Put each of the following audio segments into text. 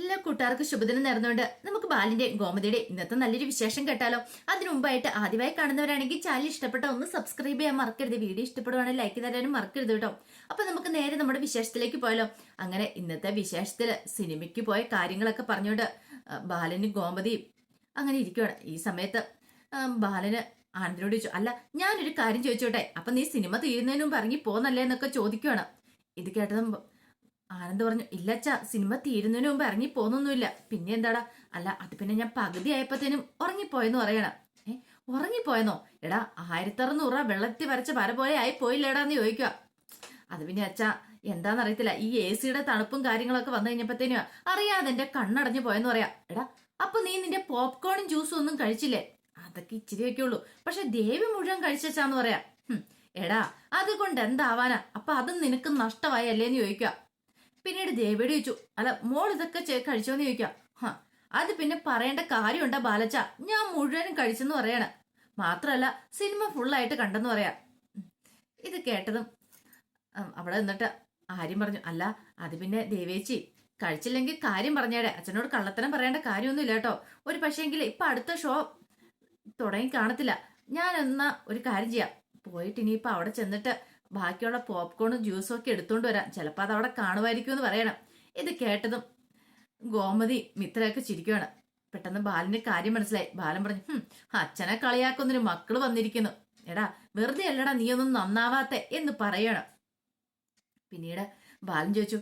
എല്ലാ കൂട്ടുകാർക്ക് ശുഭദിനം നേർന്നുകൊണ്ട് നമുക്ക് ബാലിന്റെ ഗോമതിയുടെ ഇന്നത്തെ നല്ലൊരു വിശേഷം കേട്ടാലോ. അതിനു മുമ്പായിട്ട് ആദ്യമായി കാണുന്നവരാണെങ്കിൽ ചാനൽ ഇഷ്ടപ്പെട്ട ഒന്ന് സബ്സ്ക്രൈബ് ചെയ്യാൻ മറക്കരുത്. വീഡിയോ ഇഷ്ടപ്പെടുവാണെങ്കിൽ ലൈക്ക് തരാനും മറക്കരുത് കേട്ടോ. അപ്പൊ നമുക്ക് നേരെ നമ്മുടെ വിശേഷത്തിലേക്ക് പോയാലോ. അങ്ങനെ ഇന്നത്തെ വിശേഷത്തില് സിനിമയ്ക്ക് പോയ കാര്യങ്ങളൊക്കെ പറഞ്ഞുകൊണ്ട് ബാലനും ഗോമതിയും അങ്ങനെ ഇരിക്കുവാണ്. ഈ സമയത്ത് ബാലന് ആനന്ദിനോട് ചോദിച്ചു, അല്ല ഞാനൊരു കാര്യം ചോദിച്ചോട്ടെ, അപ്പൊ നീ സിനിമ തീരുന്നതിന് മുമ്പ് ഇറങ്ങി പോന്നല്ലേ എന്നൊക്കെ ചോദിക്കുവാണ്. ഇത് കേട്ടതും ആനന്ദ് പറഞ്ഞു, ഇല്ലച്ച സിനിമ തീരുന്നതിന് മുമ്പ് ഇറങ്ങി പോന്നൊന്നുമില്ല. പിന്നെ എന്താടാ? അല്ല അത് പിന്നെ ഞാൻ പകുതി ആയപ്പോഴത്തേനും ഉറങ്ങിപ്പോയെന്ന് പറയണം. ഉറങ്ങിപ്പോയെന്നോ? എടാ 1600 രൂപ വെള്ളത്തിൽ വരച്ച വര പോലെ ആയി പോയില്ലേടാന്ന് ചോദിക്കുക. അത് പിന്നെ അച്ഛാ എന്താന്നറിയത്തില്ല, ഈ AC യുടെ തണുപ്പും കാര്യങ്ങളൊക്കെ വന്നു കഴിഞ്ഞപ്പോഴത്തേനും അറിയാതെ എന്റെ കണ്ണടഞ്ഞു പോയെന്ന് പറയാം. എടാ അപ്പൊ നീ നിന്റെ പോപ്കോണും ജ്യൂസും ഒന്നും കഴിച്ചില്ലേ? അതൊക്കെ ഇച്ചിരിയൊക്കെ ഉള്ളൂ, പക്ഷെ ദേവി മുഴുവൻ കഴിച്ചാന്ന് പറയാ. എടാ അതുകൊണ്ട് എന്താവാനാ? അപ്പൊ അതും നിനക്ക് നഷ്ടമായി അല്ലേന്ന് ചോദിക്കുക. പിന്നീട് ദേവിയോട് ചോദിച്ചു, അല്ല മോൾ ഇതൊക്കെ കഴിച്ചോന്ന് ചോദിക്കാം. അത് പിന്നെ പറയേണ്ട കാര്യമുണ്ടാ ബാലച്ച, ഞാൻ മുഴുവനും കഴിച്ചെന്ന് പറയാണ്. മാത്രല്ല സിനിമ ഫുള്ളായിട്ട് കണ്ടെന്ന് പറയാം. ഇത് കേട്ടതും അവിടെ നിന്നിട്ട് ആര്യം പറഞ്ഞു, അല്ല അത് പിന്നെ ദേവേച്ചി കഴിച്ചില്ലെങ്കിൽ കാര്യം പറഞ്ഞേടെ, അച്ഛനോട് കള്ളത്തരം പറയേണ്ട കാര്യമൊന്നുമില്ല കേട്ടോ. ഒരു പക്ഷേങ്കിൽ ഇപ്പൊ അടുത്ത ഷോ തുടങ്ങി കാണത്തില്ല. ഞാൻ എന്നാ ഒരു കാര്യം ചെയ്യാം, പോയിട്ട് ഇനിയിപ്പൊ അവിടെ ചെന്നിട്ട് ബാക്കിയുള്ള പോപ്കോണും ജ്യൂസും ഒക്കെ എടുത്തോണ്ട് വരാം, ചിലപ്പോ അത് അവിടെ കാണുമായിരിക്കും എന്ന് പറയണം. ഇത് കേട്ടതും ഗോമതി മിത്രയൊക്കെ ചിരിക്കുകയാണ്. പെട്ടെന്ന് ബാലിന്റെ കാര്യം മനസ്സിലായി. ബാലൻ പറഞ്ഞു, അച്ഛനെ കളിയാക്കുന്നതിന് മക്കള് വന്നിരിക്കുന്നു. എടാ വെറുതെ അല്ലടാ നീയൊന്നും നന്നാവാത്തെ എന്ന് പറയണം. പിന്നീട് ബാലൻ ചോദിച്ചു,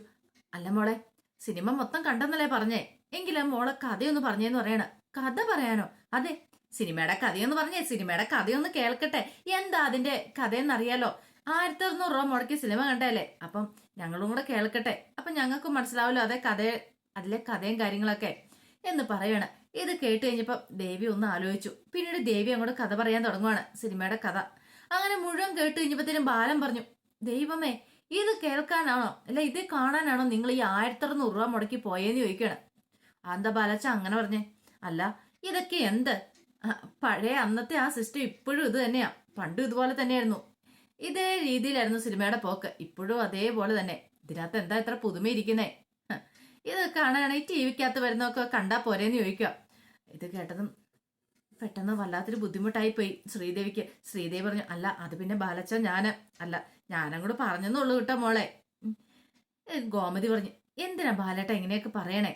അല്ല മോളെ സിനിമ മൊത്തം കണ്ടെന്നല്ലേ പറഞ്ഞേ? എങ്കിലും മോളെ കഥയൊന്ന് പറഞ്ഞേന്ന് പറയണം. കഥ പറയാനോ? അതെ, സിനിമയുടെ കഥയൊന്ന് പറഞ്ഞേ, സിനിമയുടെ കഥയൊന്ന് കേൾക്കട്ടെ. എന്താ അതിന്റെ കഥയെന്നറിയാലോ. 1600 രൂപ മുടക്കി സിനിമ കണ്ടല്ലേ, അപ്പം ഞങ്ങളും കൂടെ കേൾക്കട്ടെ, അപ്പൊ ഞങ്ങൾക്കും മനസ്സിലാവല്ലോ അതിലെ കഥയും കാര്യങ്ങളൊക്കെ എന്ന് പറയണം. ഇത് കേട്ട് കഴിഞ്ഞപ്പോ ദേവി ഒന്ന് ആലോചിച്ചു. പിന്നീട് ദേവി അങ്ങോട്ട് കഥ പറയാൻ തുടങ്ങുവാണ്, സിനിമയുടെ കഥ. അങ്ങനെ മുഴുവൻ കേട്ട് കഴിഞ്ഞപ്പോഴത്തേനും ബാലൻ പറഞ്ഞു, ദൈവമേ ഇത് കേൾക്കാനാണോ അല്ല ഇത് കാണാനാണോ നിങ്ങൾ ഈ 1600 രൂപ മുടക്കി പോയെന്ന് ചോദിക്കണം. എന്താ ബാലച്ച അങ്ങനെ പറഞ്ഞേ? അല്ല ഇതൊക്കെ എന്ത് പഴയ അന്നത്തെ ആ സിസ്റ്റം ഇപ്പോഴും ഇത് തന്നെയാ, പണ്ടും ഇതുപോലെ തന്നെയായിരുന്നു, ഇതേ രീതിയിലായിരുന്നു സിനിമയുടെ പോക്ക്, ഇപ്പോഴും അതേപോലെ തന്നെ. ഇതിനകത്ത് എന്താ ഇത്ര പുതുമയിരിക്കുന്നേ? ഇത് കാണാനാണ് ഈ TV-ക്കകത്ത് വരുന്നതൊക്കെ കണ്ടാ പോരേന്ന് ചോദിക്കുക. ഇത് കേട്ടതും പെട്ടെന്ന് വല്ലാത്തൊരു ബുദ്ധിമുട്ടായി പോയി ശ്രീദേവിക്ക്. ശ്രീദേവി പറഞ്ഞു, അല്ല അത് പിന്നെ ബാലച്ച ഞാനങ്ങോട്ട് പറഞ്ഞെന്നുള്ളൂ കേട്ടോ മോളെ. ഗോമതി പറഞ്ഞു, എന്തിനാ ബാലേട്ട ഇങ്ങനെയൊക്കെ പറയണേ?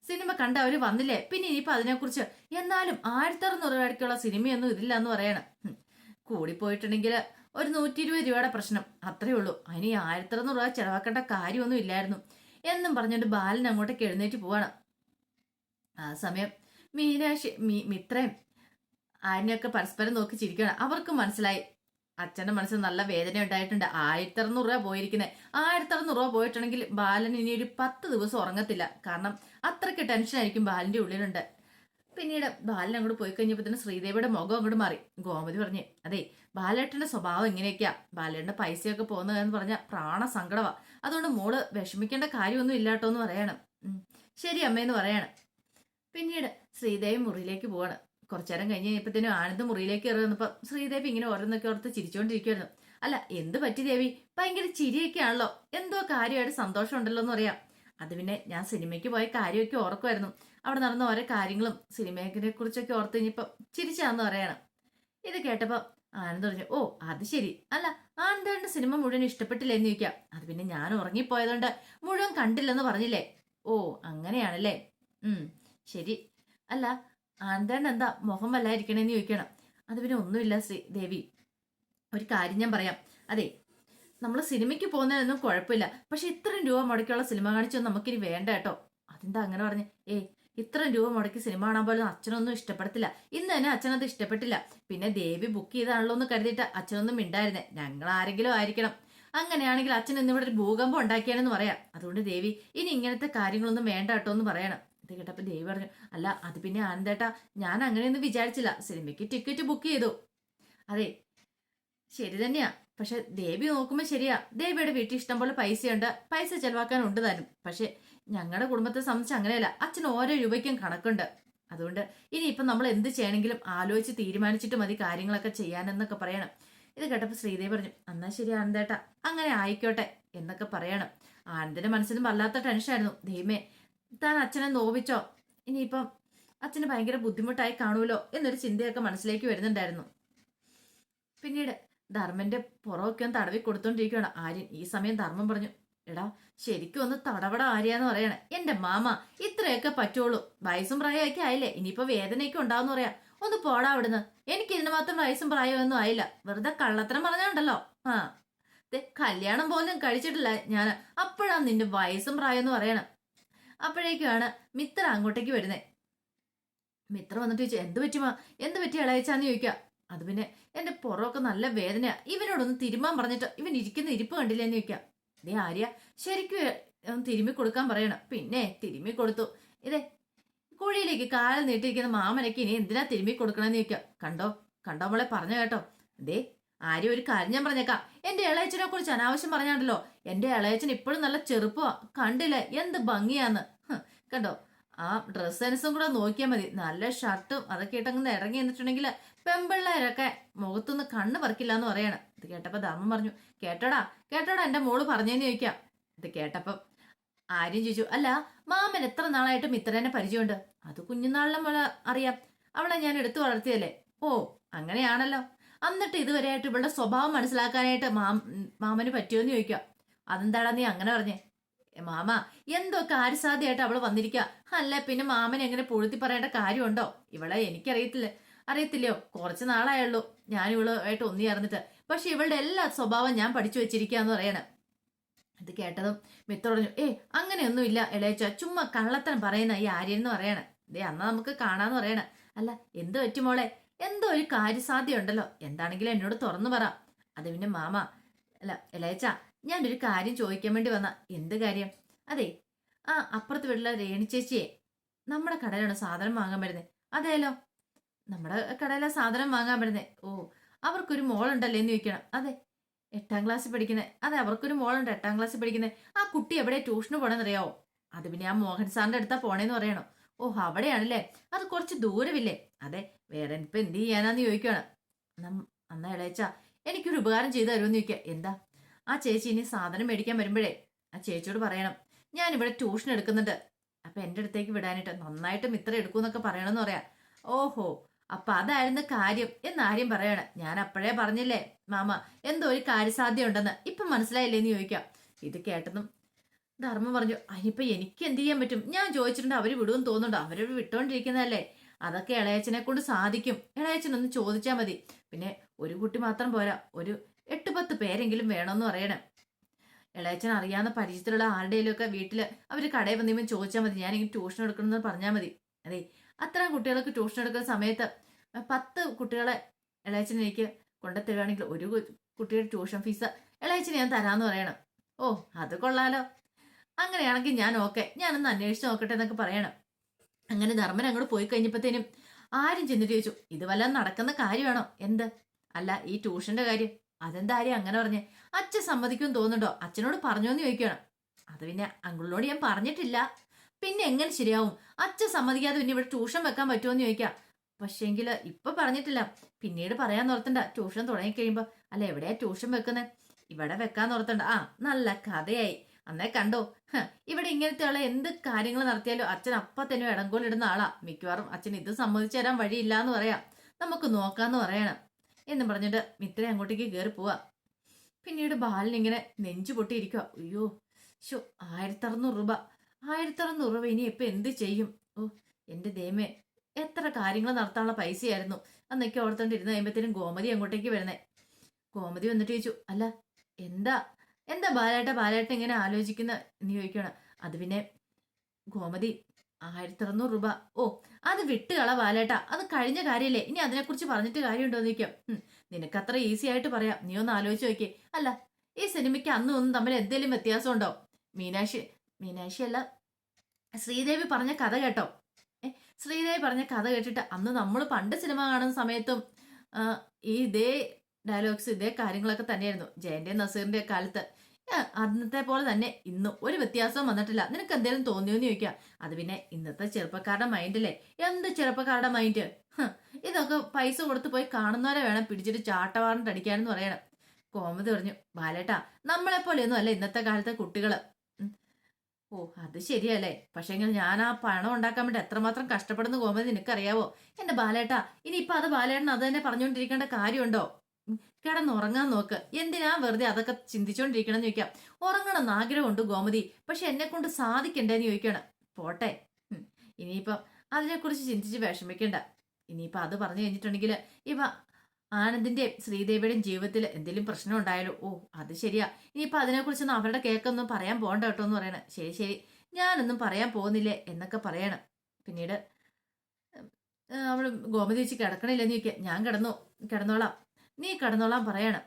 സിനിമ കണ്ട അവര് വന്നില്ലേ, പിന്നെ ഇനിയിപ്പോ അതിനെക്കുറിച്ച് എന്നാലും 1600 രൂപയ്ക്കുള്ള സിനിമയൊന്നും ഇതില്ല എന്ന് പറയണം. കൂടിപ്പോയിട്ടുണ്ടെങ്കിൽ ഒരു 120 രൂപയുടെ പ്രശ്നം, അത്രേ ഉള്ളൂ. അതിന് 1600 രൂപ ചെലവാക്കേണ്ട കാര്യമൊന്നും ഇല്ലായിരുന്നു എന്നും പറഞ്ഞുകൊണ്ട് ബാലൻ അങ്ങോട്ടേക്ക് എഴുന്നേറ്റ് പോവാണ്. ആ സമയം മീനാക്ഷി മിത്രയും ആര്യനൊക്കെ പരസ്പരം നോക്കി ചിരിക്കണം. അവർക്ക് മനസ്സിലായി അച്ഛന്റെ മനസ്സിൽ നല്ല വേദന ഉണ്ടായിട്ടുണ്ട്. 1600 രൂപ പോയിരിക്കുന്നത്. 1600 രൂപ പോയിട്ടുണ്ടെങ്കിൽ ബാലൻ ഇനി ഒരു 10 ദിവസം ഉറങ്ങത്തില്ല. കാരണം അത്രയ്ക്ക് ടെൻഷനായിരിക്കും ബാലന്റെ ഉള്ളിലുണ്ട്. പിന്നീട് ബാലൻ അങ്ങോട്ട് പോയി കഴിഞ്ഞപ്പോ തന്നെ ശ്രീദേവിയുടെ മുഖം അങ്ങോട്ട് മാറി. ഗോമതി പറഞ്ഞേ, അതെ ബാലേട്ടന്റെ സ്വഭാവം എങ്ങനെയൊക്കെയാ, ബാലേട്ടന്റെ പൈസയൊക്കെ പോകുന്നതെന്ന് പറഞ്ഞാൽ പ്രാണ സങ്കടമാ, അതുകൊണ്ട് മോള് വിഷമിക്കേണ്ട കാര്യമൊന്നും ഇല്ലാട്ടോ എന്ന് പറയണം. ശരി അമ്മയെന്ന് പറയണം. പിന്നീട് ശ്രീദേവി മുറിയിലേക്ക് പോവാണ്. കുറച്ചേരം കഴിഞ്ഞ് കഴിഞ്ഞപ്പോഴത്തേനും ആനന്ദ് മുറിയിലേക്ക് കയറി വന്നപ്പോ ശ്രീദേവി ഇങ്ങനെ ഓരോന്നൊക്കെ ഓർത്ത് ചിരിച്ചോണ്ടിരിക്കുവായിരുന്നു. അല്ല എന്ത് പറ്റി ദേവി, ഭയങ്കര ചിരിയൊക്കെ ആണല്ലോ, എന്തോ കാര്യമായിട്ട് സന്തോഷം ഉണ്ടല്ലോ എന്ന് പറയാം. അത് പിന്നെ ഞാൻ സിനിമയ്ക്ക് പോയ കാര്യമൊക്കെ ഓർക്കുമായിരുന്നു, അവിടെ നടന്ന ഓരോ കാര്യങ്ങളും സിനിമയെ കുറിച്ചൊക്കെ ഓർത്ത് കഴിഞ്ഞപ്പോ ചിരിച്ചാന്ന് പറയണം. ഇത് കേട്ടപ്പോ ആനന്ദ് പറഞ്ഞു, ഓ അത് ശരി, അല്ല ആനന്ദന്റെ സിനിമ മുഴുവൻ ഇഷ്ടപ്പെട്ടില്ല എന്ന് ചോദിക്കാം. അത് പിന്നെ ഞാൻ ഉറങ്ങിപ്പോയതുകൊണ്ട് മുഴുവൻ കണ്ടില്ലെന്ന് പറഞ്ഞില്ലേ? ഓ അങ്ങനെയാണല്ലേ, ശരി. അല്ല ആനന്ദൻ എന്താ മുഖം വല്ലായിരിക്കണേന്ന് ചോദിക്കണം. അത് പിന്നെ ഒന്നുമില്ല ദേവി, ഒരു കാര്യം ഞാൻ പറയാം. അതെ നമ്മൾ സിനിമയ്ക്ക് പോകുന്നതൊന്നും കുഴപ്പമില്ല, പക്ഷെ ഇത്രയും രൂപ മുടക്കിയുള്ള സിനിമ കാണിച്ചൊന്നും നമുക്കിനി വേണ്ട കേട്ടോ. അതെന്താ അങ്ങനെ പറഞ്ഞേ? ഇത്രയും രൂപ മുടക്കി സിനിമ കാണാൻ പോലും അച്ഛനൊന്നും ഇഷ്ടപ്പെടത്തില്ല. ഇന്ന് തന്നെ അച്ഛനത് ഇഷ്ടപ്പെട്ടില്ല. പിന്നെ ദേവി ബുക്ക് ചെയ്താണല്ലോ എന്ന് കരുതിയിട്ട് അച്ഛനൊന്നും മിണ്ടായിരുന്നേ. ഞങ്ങൾ ആരെങ്കിലും ആയിരിക്കണം. അങ്ങനെയാണെങ്കിൽ അച്ഛൻ ഇന്നിവിടെ ഒരു ഭൂകമ്പം ഉണ്ടാക്കിയാണെന്ന് പറയാം. അതുകൊണ്ട് ദേവി ഇനി ഇങ്ങനത്തെ കാര്യങ്ങളൊന്നും വേണ്ട കേട്ടോ എന്ന് പറയണം. ഇത് കേട്ടപ്പോ ദേവി പറഞ്ഞു, അല്ല അത് പിന്നെ ആനന്ദേട്ടാ ഞാൻ അങ്ങനെയൊന്നും വിചാരിച്ചില്ല, സിനിമയ്ക്ക് ടിക്കറ്റ് ബുക്ക് ചെയ്തു. അതെ ശരി തന്നെയാ, പക്ഷെ ദേവി നോക്കുമ്പോ ശരിയാ, ദേവിയുടെ വീട്ടിൽ ഇഷ്ടം പോലെ പൈസയുണ്ട്, പൈസ ചെലവാക്കാനുണ്ട് താനും. പക്ഷെ ഞങ്ങളുടെ കുടുംബത്തെ സംബന്ധിച്ച് അങ്ങനെയല്ല, അച്ഛന് ഓരോ രൂപയ്ക്കും കണക്കുണ്ട്. അതുകൊണ്ട് ഇനിയിപ്പം നമ്മൾ എന്ത് ചെയ്യണമെങ്കിലും ആലോചിച്ച് തീരുമാനിച്ചിട്ട് മതി കാര്യങ്ങളൊക്കെ ചെയ്യാനെന്നൊക്കെ പറയണം. ഇത് കേട്ടപ്പോ ശ്രീദേവി പറഞ്ഞു, എന്നാ ശരി ആനന്ദേട്ടാ അങ്ങനെ ആയിക്കോട്ടെ എന്നൊക്കെ പറയണം. ആനന്ദിന്റെ മനസ്സിലും വല്ലാത്ത ടെൻഷനായിരുന്നു. ദൈവമേ താൻ അച്ഛനെ നോവിച്ചോ, ഇനിയിപ്പം അച്ഛന് ഭയങ്കര ബുദ്ധിമുട്ടായി കാണുമല്ലോ എന്നൊരു ചിന്തയൊക്കെ മനസ്സിലേക്ക് വരുന്നുണ്ടായിരുന്നു. പിന്നീട് ധർമ്മന്റെ പുറമൊക്കെ ഒന്ന് തടവി കൊടുത്തോണ്ടിരിക്കുകയാണ് ആര്യൻ. ഈ സമയം ധർമ്മം പറഞ്ഞു, എടാ ശരിക്കും ഒന്ന് തടവട ആര്യാന്ന് പറയണേ. എന്റെ മാമ ഇത്രയൊക്കെ പറ്റുള്ളൂ, വയസ്സും പ്രായമൊക്കെ ആയില്ലേ, ഇനിയിപ്പോ വേദനയൊക്കെ ഉണ്ടാവും പറയാ. ഒന്ന് പോടാ അവിടുന്ന്, എനിക്ക് ഇതിന് മാത്രം വയസ്സും പ്രായമൊന്നും ആയില്ല, വെറുതെ കള്ളത്തരം പറഞ്ഞുണ്ടല്ലോ. ആ കല്യാണം പോലും കഴിച്ചിട്ടില്ല ഞാൻ, അപ്പോഴാണ് നിന്റെ വയസ്സും പ്രായം എന്ന് പറയണം. അപ്പോഴേക്കുമാണ് മിത്ര അങ്ങോട്ടേക്ക് വരുന്നേ. മിത്ര വന്നിട്ട് ചോദിച്ചു, എന്ത് പറ്റുമാ, എന്ത് പറ്റി ഇളയച്ചാന്ന് ചോദിക്കാം. അത് പിന്നെ എന്റെ പുറമൊക്കെ നല്ല വേദനയാ, ഇവനോടൊന്ന് തിരുമാൻ പറഞ്ഞിട്ട് ഇവൻ ഇരിക്കുന്ന ഇരിപ്പ് കണ്ടില്ലെന്ന് ചോദിക്കാം. ഇതേ ആര്യ ശരിക്കും തിരുമ്മി കൊടുക്കാൻ പറയണം. പിന്നെ തിരുമ്മി കൊടുത്തു. ഇതേ കുഴിയിലേക്ക് കാലം നീട്ടിയിരിക്കുന്ന മാമനയ്ക്ക് ഇനി എന്തിനാ തിരുമ്മി കൊടുക്കണമെന്ന് ചോദിക്കാം. കണ്ടോ കണ്ടോ മോളെ പറഞ്ഞു കേട്ടോ. ദേ ആര്യ ഒരു കാര്യം ഞാൻ പറഞ്ഞേക്കാം, എന്റെ ഇളയച്ചനെ കുറിച്ച് അനാവശ്യം പറഞ്ഞാണ്ടല്ലോ. എന്റെ ഇളയച്ചൻ ഇപ്പോഴും നല്ല ചെറുപ്പമാ, കണ്ടില്ലേ എന്ത് ഭംഗിയാന്ന്. കണ്ടോ ആ ഡ്രസ് സെൻസും കൂടെ നോക്കിയാൽ മതി, നല്ല ഷർട്ടും അതൊക്കെ ഇട്ടങ്ങനെ ഇറങ്ങി എന്നിട്ടുണ്ടെങ്കിൽ പെമ്പിള്ളേരൊക്കെ മുഖത്തൊന്ന് കണ്ണ് പറിക്കില്ല എന്ന് പറയാണ്. ഇത് കേട്ടപ്പോ ധർമ്മം പറഞ്ഞു, കേട്ടോടാ കേട്ടോടാ എന്റെ മോള് പറഞ്ഞേന്ന് ചോദിക്കാം. ഇത് കേട്ടപ്പം ആര്യം ചോദിച്ചു, അല്ല മാമൻ എത്ര നാളായിട്ട് മിത്രനെ പരിചയമുണ്ട്? അത് കുഞ്ഞുനാളിലെ മോളെ അറിയാം, അവളെ ഞാൻ എടുത്തു വളർത്തിയല്ലേ. ഓ അങ്ങനെയാണല്ലോ, എന്നിട്ട് ഇതുവരെയായിട്ട് ഇവളുടെ സ്വഭാവം മനസ്സിലാക്കാനായിട്ട് മാമന് പറ്റുമെന്ന് ചോദിക്കാം. അതെന്താടാ നീ അങ്ങനെ പറഞ്ഞേ? മാമ എന്തോ കാര്യസാധ്യമായിട്ട് അവള് വന്നിരിക്കുക, അല്ല പിന്നെ മാമൻ എങ്ങനെ പൊഴുത്തി പറയേണ്ട കാര്യമുണ്ടോ? ഇവളെ അറിയത്തില്ലയോ, കുറച്ച് നാളായുള്ളൂ ഞാൻ ഇവളുമായിട്ട് ഒന്നി ചേർന്നിട്ട്, പക്ഷെ ഇവളുടെ എല്ലാ സ്വഭാവം ഞാൻ പഠിച്ചു വെച്ചിരിക്കാന്ന് പറയണം. ഇത് കേട്ടതും മിത്ര പറഞ്ഞു, അങ്ങനെയൊന്നുമില്ല ഇളയച്ച, ചുമ്മാ കള്ളത്തരം പറയുന്ന ഈ ആര്യൻ എന്ന് പറയണേ. ദേ അന്നാ നമുക്ക് കാണാന്ന് പറയണേ. അല്ല എന്ത് പറ്റുമോളെ, എന്തോ ഒരു കാര്യസാധ്യ ഉണ്ടല്ലോ, എന്താണെങ്കിലും എന്നോട് തുറന്നു പറ. അത് പിന്നെ മാമ അല്ല ഇളയച്ച, ഞാനൊരു കാര്യം ചോദിക്കാൻ വേണ്ടി വന്ന. എന്ത് കാര്യം? അതെ അപ്പുറത്ത് വീട്ടിലെ രേണി ചേച്ചിയെ നമ്മുടെ കടയിലാണ് സാധനം വാങ്ങാൻ വരുന്നത്. അതേലോ നമ്മുടെ കടയിലെ സാധനം വാങ്ങാൻ വരുന്നേ. ഓ അവർക്കൊരു മോളുണ്ടല്ലേ എന്ന് ചോദിക്കണം. അതെ 8ാം ക്ലാസ്സിൽ പഠിക്കുന്നത്. അതെ അവർക്കൊരു മോളുണ്ട് 8ാം ക്ലാസ്സിൽ പഠിക്കുന്നത്. ആ കുട്ടി എവിടെ ട്യൂഷന് പോണെന്നറിയാവോ? അത് പിന്നെ ആ മോഹൻ സാറിന്റെ അടുത്താ പോണേന്ന് പറയണോ? ഓ അവിടെയാണല്ലേ, അത് കുറച്ച് ദൂരമില്ലേ? അതെ വേറെ ഇപ്പൊ എന്ത് ചെയ്യാനാന്ന് ചോദിക്കുകയാണ്. അന്നാ ഇളയച്ച എനിക്കൊരു ഉപകാരം ചെയ്തു തരുമെന്ന് ചോദിക്കുക. എന്താ? ആ ചേച്ചി ഇനി സാധനം മേടിക്കാൻ വരുമ്പോഴേ ആ ചേച്ചിയോട് പറയണം, ഞാനിവിടെ ട്യൂഷൻ എടുക്കുന്നുണ്ട്, അപ്പൊ എന്റെ അടുത്തേക്ക് വിടാനായിട്ട് നന്നായിട്ട് മിത്ര എടുക്കൂന്നൊക്കെ പറയണമെന്ന് പറയാം. ഓഹോ അപ്പൊ അതായിരുന്നു കാര്യം എന്നാര്യം പറയണം. ഞാൻ അപ്പോഴേ പറഞ്ഞില്ലേ മാമ, എന്തോ ഒരു കാര്യസാധ്യ ഉണ്ടെന്ന്, ഇപ്പൊ മനസ്സിലായില്ലേ എന്ന് ചോദിക്കാം. ഇത് കേട്ടതും ധർമ്മം പറഞ്ഞു, അതിനിപ്പോ എനിക്ക് എന്ത് ചെയ്യാൻ പറ്റും? ഞാൻ ചോദിച്ചിട്ടുണ്ട്, അവര് വിടുമെന്ന് തോന്നുന്നുണ്ടോ? അവര് വിട്ടോണ്ടിരിക്കുന്നതല്ലേ, അതൊക്കെ ഇളയച്ചനെ കൊണ്ട് സാധിക്കും. ഇളയച്ചനൊന്ന് ചോദിച്ചാൽ മതി. പിന്നെ ഒരു കുട്ടി മാത്രം പോരാ, ഒരു 8-10 പേരെങ്കിലും വേണമെന്ന് പറയണം. ഇളയച്ചൻ അറിയാവുന്ന പരിചയത്തിലുള്ള ആരുടെയും ഒക്കെ വീട്ടില് അവര് കടയിൽ വന്നിപ്പോൾ ചോദിച്ചാൽ മതി, ഞാനിങ്ങനെ ട്യൂഷൻ എടുക്കണമെന്ന് പറഞ്ഞാൽ മതി. അതെ അത്രയും കുട്ടികൾക്ക് ട്യൂഷൻ എടുക്കുന്ന സമയത്ത് 10 കുട്ടികളെ ഇളയച്ചൻ എനിക്ക് കൊണ്ടുത്തരുവാണെങ്കിൽ ഒരു കുട്ടിയുടെ ട്യൂഷൻ ഫീസ് ഇളയച്ചന് ഞാൻ തരാമെന്ന് പറയണം. ഓ അത് കൊള്ളാലോ, അങ്ങനെയാണെങ്കിൽ ഞാൻ ഓക്കെ, ഞാനൊന്ന് അന്വേഷിച്ച് നോക്കട്ടെ എന്നൊക്കെ പറയണം. അങ്ങനെ ധർമ്മൻ അങ്ങോട്ട് പോയി കഴിഞ്ഞപ്പോഴത്തേനും ആരും ചെന്നിട്ട് ചോദിച്ചു, ഇത് വല്ലതും നടക്കുന്ന കാര്യമാണോ? എന്ത്? അല്ല ഈ ട്യൂഷന്റെ കാര്യം. അതെന്താ ആര്യം അങ്ങനെ പറഞ്ഞേ? അച്ഛൻ സമ്മതിക്കുമെന്ന് തോന്നുന്നുണ്ടോ? അച്ഛനോട് പറഞ്ഞോന്ന് ചോദിക്കണം. അത് പിന്നെ അങ്കിളിനോട് ഞാൻ പറഞ്ഞിട്ടില്ല, പിന്നെ എങ്ങനെ ശരിയാവും? അച്ഛൻ സമ്മതിക്കാതെ പിന്നെ ഇവിടെ ട്യൂഷൻ വെക്കാൻ പറ്റുമോന്ന് ചോദിക്കാം. പക്ഷേങ്കില് ഇപ്പൊ പറഞ്ഞിട്ടില്ല, പിന്നീട് പറയാൻ ഓർത്തണ്ട, ട്യൂഷൻ തുടങ്ങിക്കഴിയുമ്പോ. അല്ല എവിടെയാ ട്യൂഷൻ വെക്കുന്നത്? ഇവിടെ വെക്കാൻ ഓർത്തണ്ട. ആ നല്ല കഥയായി. അന്നേ കണ്ടോ, ഇവിടെ ഇങ്ങനത്തെയുള്ള എന്ത് കാര്യങ്ങൾ നടത്തിയാലും അച്ഛൻ അപ്പ തന്നെ ഇടങ്കോലിടുന്ന ആളാ. മിക്കവാറും അച്ഛൻ ഇത് സമ്മതിച്ചു തരാൻ വഴിയില്ല എന്ന് പറയാം, നമുക്ക് നോക്കാന്ന് പറയണം എന്നും പറഞ്ഞിട്ട് മിത്ര അങ്ങോട്ടേക്ക് കയറി പോവാ. പിന്നീട് ബാലൻ ഇങ്ങനെ നെഞ്ചു പൊട്ടിയിരിക്കുക. അയ്യോ 1600 രൂപ, 1600 രൂപ ഇനി ഇപ്പൊ എന്ത് ചെയ്യും? ഓ എന്റെ ദൈവമേ, എത്ര കാര്യങ്ങൾ നടത്താനുള്ള പൈസയായിരുന്നു അന്നൊക്കെ ഓർത്തോണ്ടിരുന്ന് കഴിയുമ്പത്തേനും ഗോമതി അങ്ങോട്ടേക്ക് വരുന്നേ. ഗോമതി വന്നിട്ട് ചോദിച്ചു, അല്ല എന്താ എന്താ ബാലേട്ട ഇങ്ങനെ ആലോചിക്കുന്ന എന്ന് ചോദിക്കണം. അത് പിന്നെ ഗോമതി 1600 രൂപ, ഓ അത് വിട്ടുകള ബാലേട്ട, അത് കഴിഞ്ഞ കാര്യല്ലേ, ഇനി അതിനെക്കുറിച്ച് പറഞ്ഞിട്ട് കാര്യമുണ്ടോ എന്ന് ചോദിക്കാം. നിനക്ക് അത്ര ഈസി ആയിട്ട് പറയാം, നീ ഒന്ന് ആലോചിച്ച് നോക്കിയേ. അല്ല ഈ സിനിമയ്ക്ക് അന്നും ഒന്നും തമ്മിൽ എന്തെങ്കിലും വ്യത്യാസം ഉണ്ടോ? മീനാക്ഷി അല്ല ശ്രീദേവി പറഞ്ഞ കഥ കേട്ടോ? ശ്രീദേവി പറഞ്ഞ കഥ കേട്ടിട്ട് അന്ന് നമ്മൾ പണ്ട് സിനിമ കാണുന്ന സമയത്തും ഈ ഇതേ ഡയലോഗ്സ് ഇതേ കാര്യങ്ങളൊക്കെ തന്നെയായിരുന്നു. ജയന്റെ നസീറിന്റെ കാലത്ത് അന്നത്തെ പോലെ തന്നെ ഇന്നും ഒരു വ്യത്യാസവും വന്നിട്ടില്ല. നിനക്ക് എന്തെങ്കിലും തോന്നിയോന്ന് ചോദിക്കാം. അത് പിന്നെ ഇന്നത്തെ ചെറുപ്പക്കാരുടെ മൈൻഡല്ലേ. എന്ത് ചെറുപ്പക്കാരുടെ മൈൻഡ്? ഇതൊക്കെ പൈസ കൊടുത്ത് പോയി കാണുന്നവരെ വേണം പിടിച്ചിട്ട് ചാട്ടവാറിട്ട് അടിക്കാനെന്ന് പറയണം. കോമതി പറഞ്ഞു, ബാലേട്ടാ നമ്മളെ പോലെയൊന്നും അല്ല ഇന്നത്തെ കാലത്തെ കുട്ടികള്. ഓ അത് ശരിയല്ലേ. പക്ഷെങ്കിൽ ഞാൻ ആ പണം ഉണ്ടാക്കാൻ വേണ്ടി എത്രമാത്രം കഷ്ടപ്പെടുന്ന ഗോമതി നിനക്കറിയാവോ? എന്റെ ബാലേട്ടാ, ഇനിയിപ്പൊ അത് ബാലേട്ടൻ അത് തന്നെ പറഞ്ഞുകൊണ്ടിരിക്കേണ്ട കാര്യമുണ്ടോ? കിടന്നുറങ്ങാൻ നോക്ക്. എന്തിനാ വെറുതെ അതൊക്കെ ചിന്തിച്ചോണ്ടിരിക്കണം എന്ന് ചോദിക്കാം. ഉറങ്ങണമെന്ന് ആഗ്രഹമുണ്ട് ഗോമതി, പക്ഷെ എന്നെ കൊണ്ട് സാധിക്കണ്ടേന്ന് ചോദിക്കണം. പോട്ടെ. ഉം. ഇനിയിപ്പം അതിനെക്കുറിച്ച് ചിന്തിച്ച് വിഷമിക്കണ്ട. ഇനിയിപ്പൊ അത് പറഞ്ഞു കഴിഞ്ഞിട്ടുണ്ടെങ്കിൽ ഇവ ആനന്ദിന്റെയും ശ്രീദേവിയുടെയും ജീവിതത്തിൽ എന്തെങ്കിലും പ്രശ്നം ഉണ്ടായാലോ? ഓ അത് ശരിയാ. ഇനിയിപ്പൊ അതിനെക്കുറിച്ചൊന്നും അവരുടെ കേക്കൊന്നും പറയാൻ പോകണ്ട കേട്ടോ എന്ന് പറയണ. ശരി ശരി, ഞാനൊന്നും പറയാൻ പോകുന്നില്ലേ എന്നൊക്കെ പറയണം. പിന്നീട് അവള് ഗോമതി വെച്ച് കിടക്കണില്ലെന്ന് ചോദിക്കുക. ഞാൻ കിടന്നോളാം, നീ കിടന്നോളാൻ പറയണം.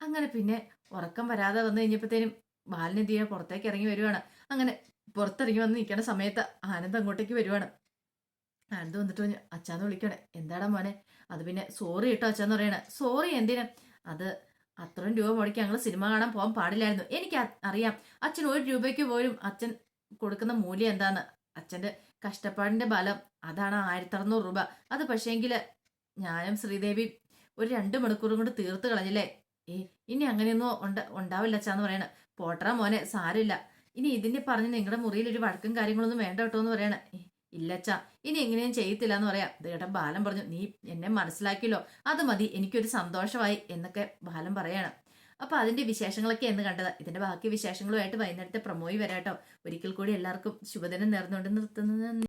അങ്ങനെ പിന്നെ ഉറക്കം വരാതെ വന്നു കഴിഞ്ഞപ്പോഴത്തേനും ബാലനെന്ത് ചെയ്യാൻ പുറത്തേക്ക് ഇറങ്ങി വരുവാണ്. അങ്ങനെ പുറത്തിറങ്ങി വന്ന് നിൽക്കുന്ന സമയത്ത് ആനന്ദ് അങ്ങോട്ടേക്ക് വരുവാണ്. ആനന്ദ് വന്നിട്ട് പറഞ്ഞു, അച്ഛാന്ന് വിളിക്കണേ. എന്താടാ മോനെ? അത് പിന്നെ സോറി കേട്ടോ അച്ഛന്ന് പറയണേ. സോറി എന്തിനാ? അത് അത്രയും രൂപ മുടക്കി ഞങ്ങൾ സിനിമ കാണാൻ പോകാൻ പാടില്ലായിരുന്നു. എനിക്ക് അറിയാം അച്ഛൻ 1 രൂപയ്ക്ക് പോലും അച്ഛൻ കൊടുക്കുന്ന മൂല്യം എന്താന്ന്. അച്ഛന്റെ കഷ്ടപ്പാടിന്റെ ബലം അതാണ് 1600 രൂപ. അത് പക്ഷേങ്കില് ഞാനും ശ്രീദേവി ഒരു 2 മണിക്കൂറും കൊണ്ട് തീർത്ത് കളഞ്ഞില്ലേ. ഏ ഇനി അങ്ങനെയൊന്നും ഉണ്ടാവില്ല അച്ഛാന്ന് പറയണ. പോട്ടറ മോനെ, സാരമില്ല. ഇനി ഇതിനെ പറഞ്ഞ് നിങ്ങളുടെ മുറിയിൽ ഒരു വഴക്കും കാര്യങ്ങളൊന്നും വേണ്ട കേട്ടോ എന്ന് പറയണ. ഇല്ലച്ചാ, ഇനി എങ്ങനെയും ചെയ്യത്തില്ല എന്ന് പറയാം. ദേട്ടൻ ബാലൻ പറഞ്ഞു, നീ എന്നെ മനസ്സിലാക്കിയല്ലോ, അത് മതി, എനിക്കൊരു സന്തോഷമായി എന്നൊക്കെ ബാലൻ പറയാണ്. അപ്പൊ അതിന്റെ വിശേഷങ്ങളൊക്കെ എന്ന് കണ്ടത്. ഇതിന്റെ ബാക്കി വിശേഷങ്ങളുമായിട്ട് വൈകുന്നേരത്തെ പ്രമോയി വരാട്ടോ. ഒരിക്കൽ കൂടി എല്ലാവർക്കും ശുഭദിനം നേർന്നുകൊണ്ട് നിർത്തുന്നത്.